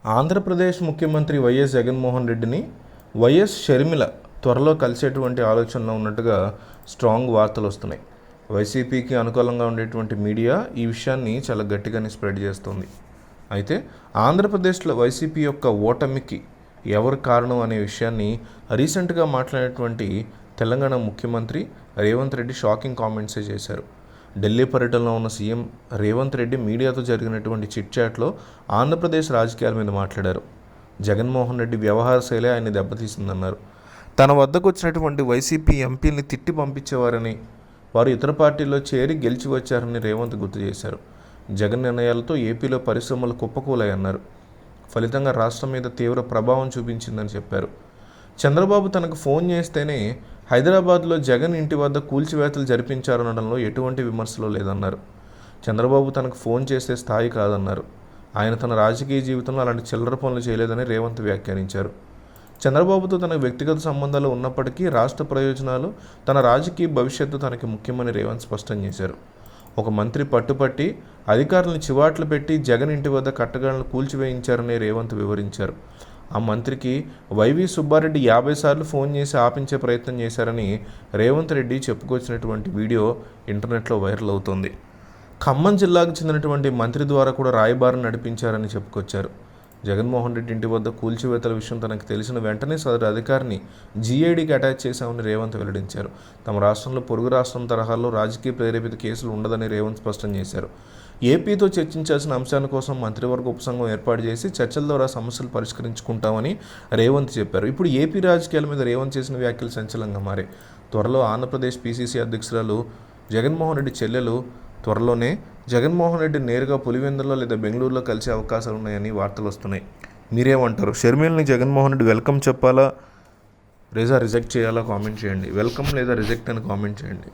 ఆంధ్రప్రదేశ్ ముఖ్యమంత్రి వైఎస్ జగన్మోహన్ రెడ్డిని వైఎస్ షర్మిల త్వరలో కలిసేటువంటి ఆలోచనలో ఉన్నట్టుగా స్ట్రాంగ్ వార్తలు వస్తున్నాయి. వైసీపీకి అనుకూలంగా ఉండేటువంటి మీడియా ఈ విషయాన్ని చాలా గట్టిగానే స్ప్రెడ్ చేస్తుంది. అయితే ఆంధ్రప్రదేశ్లో వైసీపీ యొక్క ఓటమికి ఎవరు కారణం అనే విషయాన్ని రీసెంట్గా మాట్లాడినటువంటి తెలంగాణ ముఖ్యమంత్రి రేవంత్ రెడ్డి షాకింగ్ కామెంట్సే చేశారు. ఢిల్లీ పర్యటనలో ఉన్న సీఎం రేవంత్ రెడ్డి మీడియాతో జరిగినటువంటి చిట్ చాట్లో ఆంధ్రప్రదేశ్ రాజకీయాల మీద మాట్లాడారు. జగన్మోహన్ రెడ్డి వ్యవహార శైలి ఆయన్ని దెబ్బతీసిందన్నారు. తన వద్దకు వచ్చినటువంటి వైసీపీ ఎంపీల్ని తిట్టి పంపించేవారని, వారు ఇతర పార్టీల్లో చేరి గెలిచి వచ్చారని రేవంత్ గుర్తు చేశారు. జగన్ నిర్ణయాలతో ఏపీలో పరిశ్రమలు కుప్పకూలాయన్నారు. ఫలితంగా రాష్ట్రం మీద తీవ్ర ప్రభావం చూపించిందని చెప్పారు. చంద్రబాబు తనకు ఫోన్ చేస్తేనే హైదరాబాద్లో జగన్ ఇంటి వద్ద కూల్చివేతలు జరిపించారనడంలో ఎటువంటి విమర్శలు లేదన్నారు. చంద్రబాబు తనకు ఫోన్ చేసే స్థాయి కాదన్నారు. ఆయన తన రాజకీయ జీవితంలో అలాంటి చిల్లర పనులు చేయలేదని రేవంత్ వ్యాఖ్యానించారు. చంద్రబాబుతో తన వ్యక్తిగత సంబంధాలు ఉన్నప్పటికీ రాష్ట్ర ప్రయోజనాలు, తన రాజకీయ భవిష్యత్తు తనకి ముఖ్యమని రేవంత్ స్పష్టం చేశారు. ఒక మంత్రి పట్టుపట్టి అధికారులను చివాట్లు పెట్టి జగన్ ఇంటి వద్ద కట్టడాలను కూల్చివేయించారని రేవంత్ వివరించారు. ఆ మంత్రికి వైవి సుబ్బారెడ్డి 50 సార్లు ఫోన్ చేసి ఆపించే ప్రయత్నం చేశారని రేవంత్ రెడ్డి చెప్పుకొచ్చినటువంటి వీడియో ఇంటర్నెట్లో వైరల్ అవుతోంది. ఖమ్మం జిల్లాకు చెందినటువంటి మంత్రి ద్వారా కూడా రాయబారం నడిపించారని చెప్పుకొచ్చారు. జగన్మోహన్ రెడ్డి ఇంటి వద్ద కూల్చివేతల విషయం తనకు తెలిసిన వెంటనే సదరు అధికారిని జీఐడీకి అటాచ్ చేశామని రేవంత్ వెల్లడించారు. తమ రాష్ట్రంలో పొరుగు రాష్ట్రం తరహాలో రాజకీయ ప్రేరేపిత కేసులు ఉండదని రేవంత్ స్పష్టం చేశారు. ఏపీతో చర్చించాల్సిన అంశాల కోసం మంత్రివర్గ ఉపసంఘం ఏర్పాటు చేసి చర్చల ద్వారా సమస్యలు పరిష్కరించుకుంటామని రేవంత్ చెప్పారు. ఇప్పుడు ఏపీ రాజకీయాల మీద రేవంత్ చేసిన వ్యాఖ్యలు సంచలనంగా మారాయి. త్వరలో ఆంధ్రప్రదేశ్ పీసీసీ అధ్యక్షురాలు జగన్మోహన్ రెడ్డి చెల్లెలు త్వరలోనే జగన్మోహన్ రెడ్డి నేరుగా పులివెందులో లేదా బెంగళూరులో కలిసే అవకాశాలు ఉన్నాయని వార్తలు వస్తున్నాయి. మీరేమంటారు? షర్మిలని జగన్మోహన్ రెడ్డి వెల్కమ్ చెప్పాలా లేదా రిజెక్ట్ చేయాలా? కామెంట్ చేయండి. వెల్కమ్ లేదా రిజెక్ట్ అని కామెంట్ చేయండి.